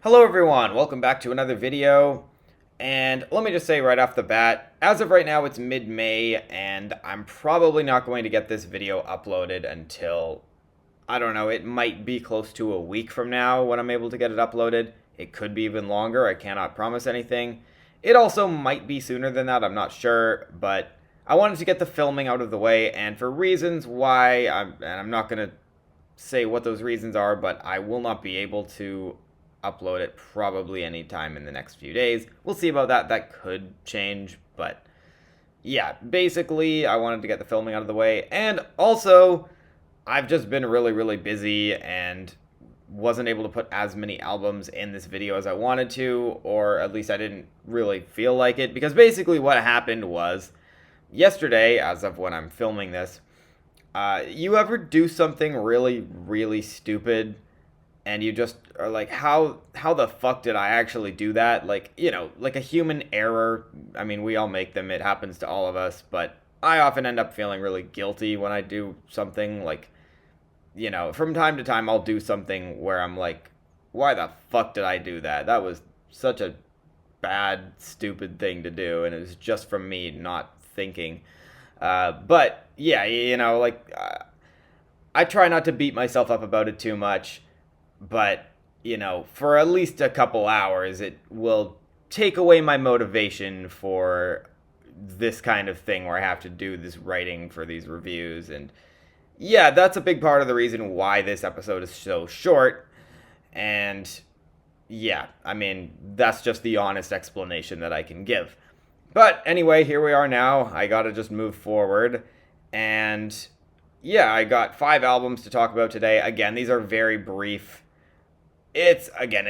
Hello everyone, welcome back to another video, and let me just say right off the bat, as of right now it's mid-May, and I'm probably not going to get this video uploaded until, I don't know, it might be close to a week from now when I'm able to get it uploaded. It could be even longer, I cannot promise anything. It also might be sooner than that, I'm not sure, but I wanted to get the filming out of the way, and for reasons why, I'm not going to say what those reasons are, but I will not be able to upload it probably anytime in the next few days. We'll see about that. That could change, but yeah, basically I wanted to get the filming out of the way, and also I've just been really busy and wasn't able to put as many albums in this video as I wanted to, or at least I didn't really feel like it, because basically what happened was yesterday, as of when I'm filming this, you ever do something really stupid and you just are like, how the fuck did I actually do that? Like, you know, like a human error. I mean, we all make them. It happens to all of us. But I often end up feeling really guilty when I do something. Like, you know, from time to time, I'll do something where I'm like, why the fuck did I do that? That was such a bad, stupid thing to do. And it was just from me not thinking. But, yeah, you know, like, I try not to beat myself up about it too much. But, you know, for at least a couple hours, it will take away my motivation for this kind of thing where I have to do this writing for these reviews. And yeah, that's a big part of the reason why this episode is so short. And yeah, I mean, that's just the honest explanation that I can give. But anyway, here we are now. I gotta just move forward. And yeah, I got 5 albums to talk about today. Again, these are very brief. It's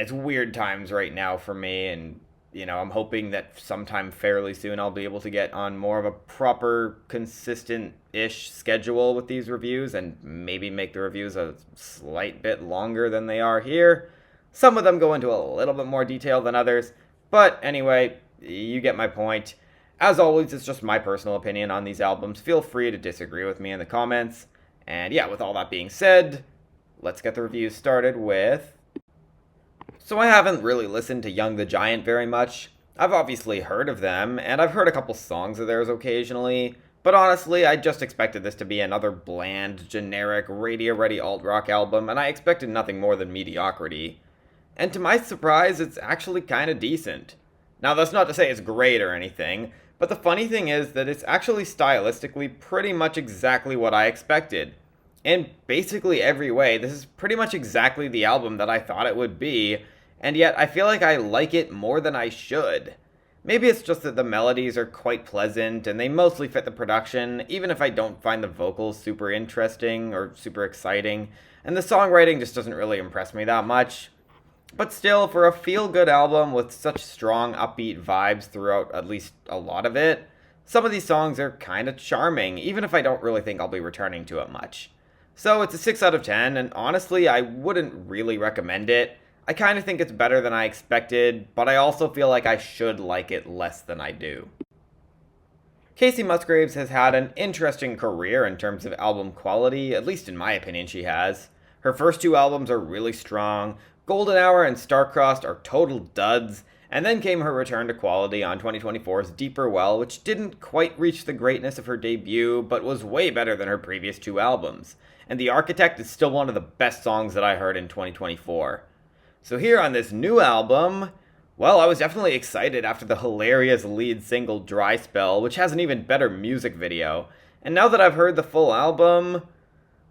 weird times right now for me, and, you know, I'm hoping that sometime fairly soon I'll be able to get on more of a proper, consistent-ish schedule with these reviews, and maybe make the reviews a slight bit longer than they are here. Some of them go into a little bit more detail than others, but anyway, you get my point. As always, it's just my personal opinion on these albums. Feel free to disagree with me in the comments. And yeah, with all that being said, let's get the reviews started with... So I haven't really listened to Young the Giant very much. I've obviously heard of them, and I've heard a couple songs of theirs occasionally, but honestly, I just expected this to be another bland, generic, radio-ready alt-rock album, and I expected nothing more than mediocrity. And to my surprise, it's actually kinda decent. Now, that's not to say it's great or anything, but the funny thing is that it's actually stylistically pretty much exactly what I expected. In basically every way, this is pretty much exactly the album that I thought it would be, and yet I feel like I like it more than I should. Maybe it's just that the melodies are quite pleasant, and they mostly fit the production, even if I don't find the vocals super interesting or super exciting, and the songwriting just doesn't really impress me that much. But still, for a feel-good album with such strong upbeat vibes throughout at least a lot of it, some of these songs are kinda charming, even if I don't really think I'll be returning to it much. So it's a 6 out of 10, and honestly, I wouldn't really recommend it. I kind of think it's better than I expected, but I also feel like I should like it less than I do. Kacey Musgraves has had an interesting career in terms of album quality, at least in my opinion she has. Her first 2 albums are really strong, Golden Hour and Star-Crossed are total duds, and then came her return to quality on 2024's Deeper Well, which didn't quite reach the greatness of her debut, but was way better than her previous 2 albums. And The Architect is still one of the best songs that I heard in 2024. So here on this new album, well, I was definitely excited after the hilarious lead single Dry Spell, which has an even better music video. And now that I've heard the full album,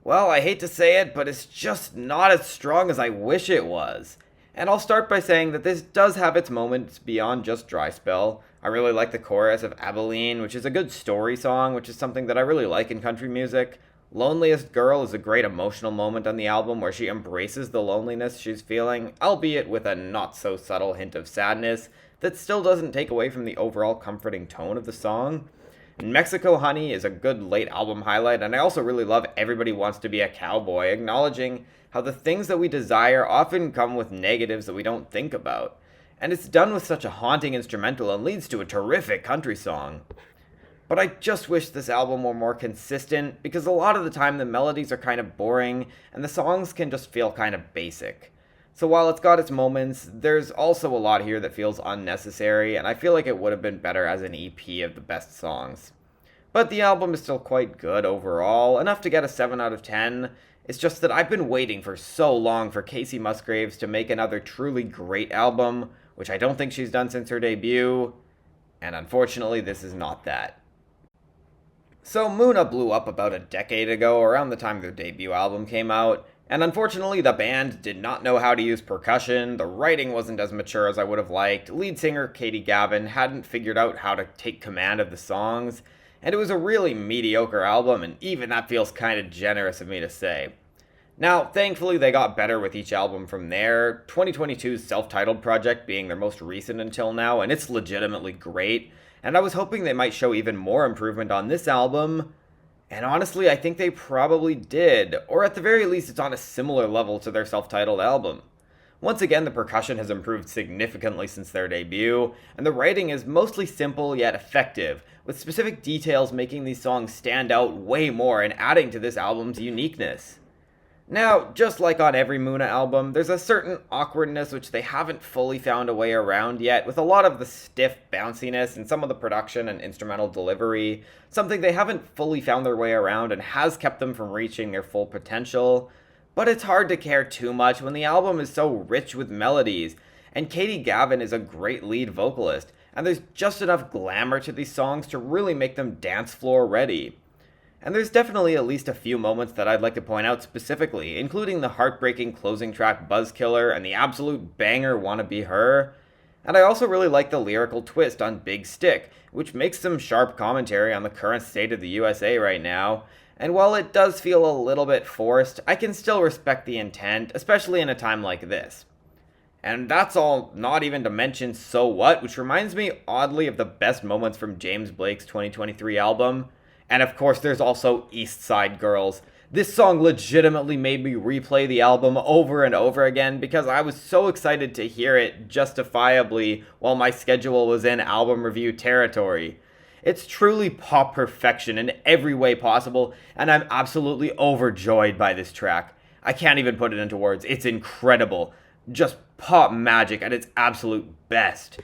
well, I hate to say it, but it's just not as strong as I wish it was. And I'll start by saying that this does have its moments beyond just Dry Spell. I really like the chorus of Abilene, which is a good story song, which is something that I really like in country music. Loneliest Girl is a great emotional moment on the album where she embraces the loneliness she's feeling, albeit with a not-so-subtle hint of sadness that still doesn't take away from the overall comforting tone of the song. And Mexico Honey is a good late album highlight, and I also really love Everybody Wants to Be a Cowboy, acknowledging how the things that we desire often come with negatives that we don't think about. And it's done with such a haunting instrumental and leads to a terrific country song. But I just wish this album were more consistent, because a lot of the time the melodies are kind of boring, and the songs can just feel kind of basic. So while it's got its moments, there's also a lot here that feels unnecessary, and I feel like it would have been better as an EP of the best songs. But the album is still quite good overall, enough to get a 7 out of 10. It's just that I've been waiting for so long for Kacey Musgraves to make another truly great album, which I don't think she's done since her debut, and unfortunately this is not that. So Muna blew up about a decade ago, around the time their debut album came out, and unfortunately the band did not know how to use percussion, the writing wasn't as mature as I would have liked, lead singer Katie Gavin hadn't figured out how to take command of the songs, and it was a really mediocre album, and even that feels kind of generous of me to say. Now, thankfully they got better with each album from there, 2022's self-titled project being their most recent until now, and it's legitimately great, and I was hoping they might show even more improvement on this album, and honestly I think they probably did, or at the very least it's on a similar level to their self-titled album. Once again, the percussion has improved significantly since their debut, and the writing is mostly simple yet effective, with specific details making these songs stand out way more and adding to this album's uniqueness. Now, just like on every Muna album, there's a certain awkwardness which they haven't fully found a way around yet, with a lot of the stiff bounciness and some of the production and instrumental delivery, something they haven't fully found their way around and has kept them from reaching their full potential. But it's hard to care too much when the album is so rich with melodies, and Katie Gavin is a great lead vocalist, and there's just enough glamour to these songs to really make them dance floor ready. And there's definitely at least a few moments that I'd like to point out specifically, including the heartbreaking closing track Buzzkiller and the absolute banger Wannabeher. And I also really like the lyrical twist on Big Stick, which makes some sharp commentary on the current state of the USA right now. And while it does feel a little bit forced, I can still respect the intent, especially in a time like this. And that's all not even to mention So What, which reminds me oddly of the best moments from James Blake's 2023 album. And of course there's also Eastside Girls. This song legitimately made me replay the album over and over again because I was so excited to hear it justifiably while my schedule was in album review territory. It's truly pop perfection in every way possible, and I'm absolutely overjoyed by this track. I can't even put it into words. It's incredible. Just pop magic at its absolute best.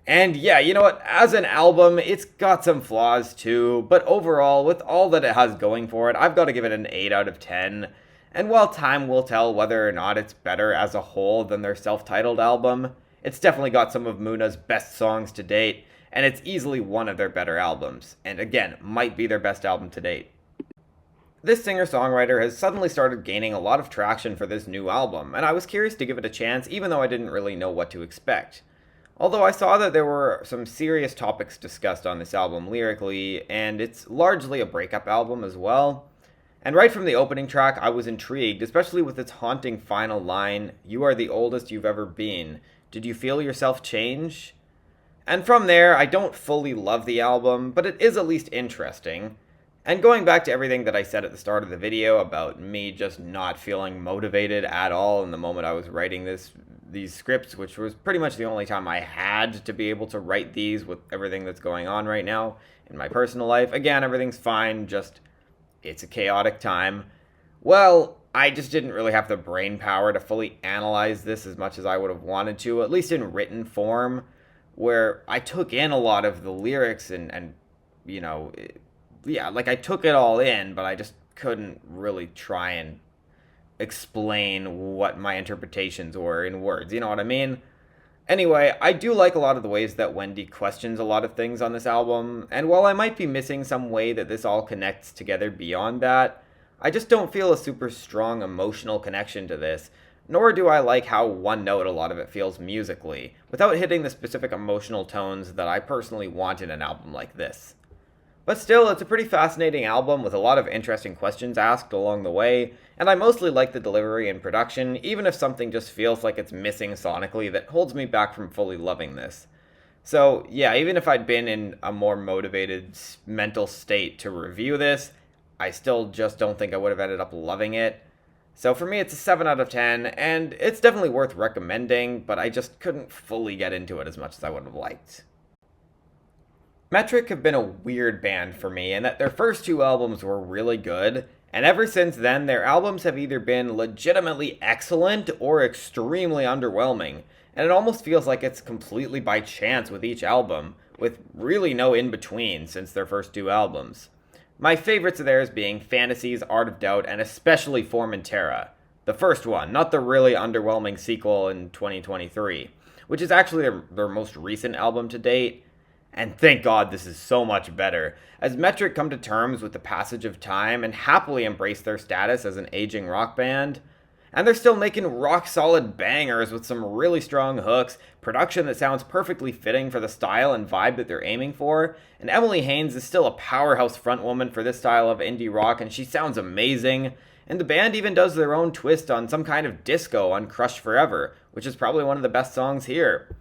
And yeah, you know what, as an album, it's got some flaws too, but overall, with all that it has going for it, I've got to give it an 8 out of 10. And while time will tell whether or not it's better as a whole than their self-titled album, it's definitely got some of Muna's best songs to date, and it's easily one of their better albums, and again, might be their best album to date. This singer-songwriter has suddenly started gaining a lot of traction for this new album, and I was curious to give it a chance even though I didn't really know what to expect. Although I saw that there were some serious topics discussed on this album lyrically, and it's largely a breakup album as well. And right from the opening track, I was intrigued, especially with its haunting final line, "You are the oldest you've ever been. Did you feel yourself change?" And from there, I don't fully love the album, but it is at least interesting. And going back to everything that I said at the start of the video about me just not feeling motivated at all in the moment I was writing these scripts, which was pretty much the only time I had to be able to write these with everything that's going on right now in my personal life. Again, everything's fine, just it's a chaotic time. Well, I just didn't really have the brain power to fully analyze this as much as I would have wanted to, at least in written form, where I took in a lot of the lyrics and you know, yeah, like I took it all in, but I just couldn't really try and explain what my interpretations were in words, you know what I mean? Anyway, I do like a lot of the ways that Wendy questions a lot of things on this album, and while I might be missing some way that this all connects together beyond that, I just don't feel a super strong emotional connection to this, nor do I like how one note a lot of it feels musically, without hitting the specific emotional tones that I personally want in an album like this. But still, it's a pretty fascinating album with a lot of interesting questions asked along the way, and I mostly like the delivery and production, even if something just feels like it's missing sonically that holds me back from fully loving this. So yeah, even if I'd been in a more motivated mental state to review this, I still just don't think I would have ended up loving it. So for me, it's a 7 out of 10, and it's definitely worth recommending, but I just couldn't fully get into it as much as I would have liked. Metric have been a weird band for me in that their first two albums were really good, And ever since then, their albums have either been legitimately excellent or extremely underwhelming. And it almost feels like it's completely by chance with each album, with really no in between since their first two albums. My favorites of theirs being Fantasies, Art of Doubt, and especially Formentera. The first one, not the really underwhelming sequel in 2023, which is actually their most recent album to date. And thank God this is so much better, as Metric come to terms with the passage of time and happily embrace their status as an aging rock band. And they're still making rock solid bangers with some really strong hooks, production that sounds perfectly fitting for the style and vibe that they're aiming for. And Emily Haines is still a powerhouse frontwoman for this style of indie rock, and she sounds amazing. And the band even does their own twist on some kind of disco on Crushed Forever, which is probably one of the best songs here.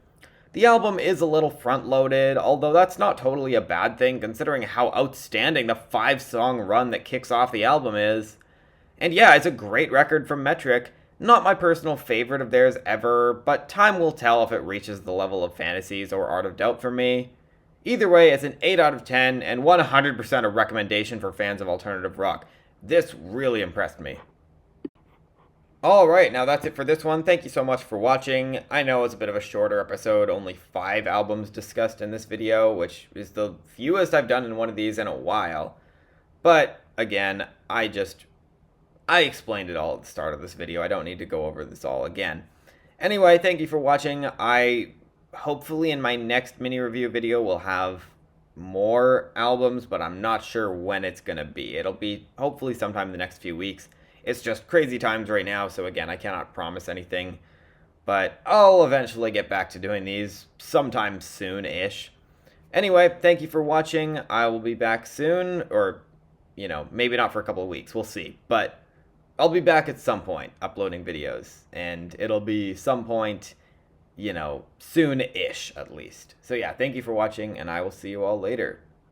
The album is a little front-loaded, although that's not totally a bad thing considering how outstanding the 5-song run that kicks off the album is. And yeah, it's a great record from Metric. Not my personal favorite of theirs ever, but time will tell if it reaches the level of Fantasies or Art of Doubt for me. Either way, it's an 8 out of 10 and 100% a recommendation for fans of alternative rock. This really impressed me. Alright, now that's it for this one. Thank you so much for watching. I know it's a bit of a shorter episode, only 5 albums discussed in this video, which is the fewest I've done in one of these in a while. But, again, I explained it all at the start of this video. I don't need to go over this all again. Anyway, thank you for watching. Hopefully in my next mini review video will have more albums, but I'm not sure when it's gonna be. It'll be hopefully sometime in the next few weeks. It's just crazy times right now, so again, I cannot promise anything. But I'll eventually get back to doing these sometime soon-ish. Anyway, thank you for watching. I will be back soon, or, you know, maybe not for a couple of weeks. We'll see. But I'll be back at some point uploading videos. And it'll be some point, you know, soon-ish at least. So yeah, thank you for watching, and I will see you all later.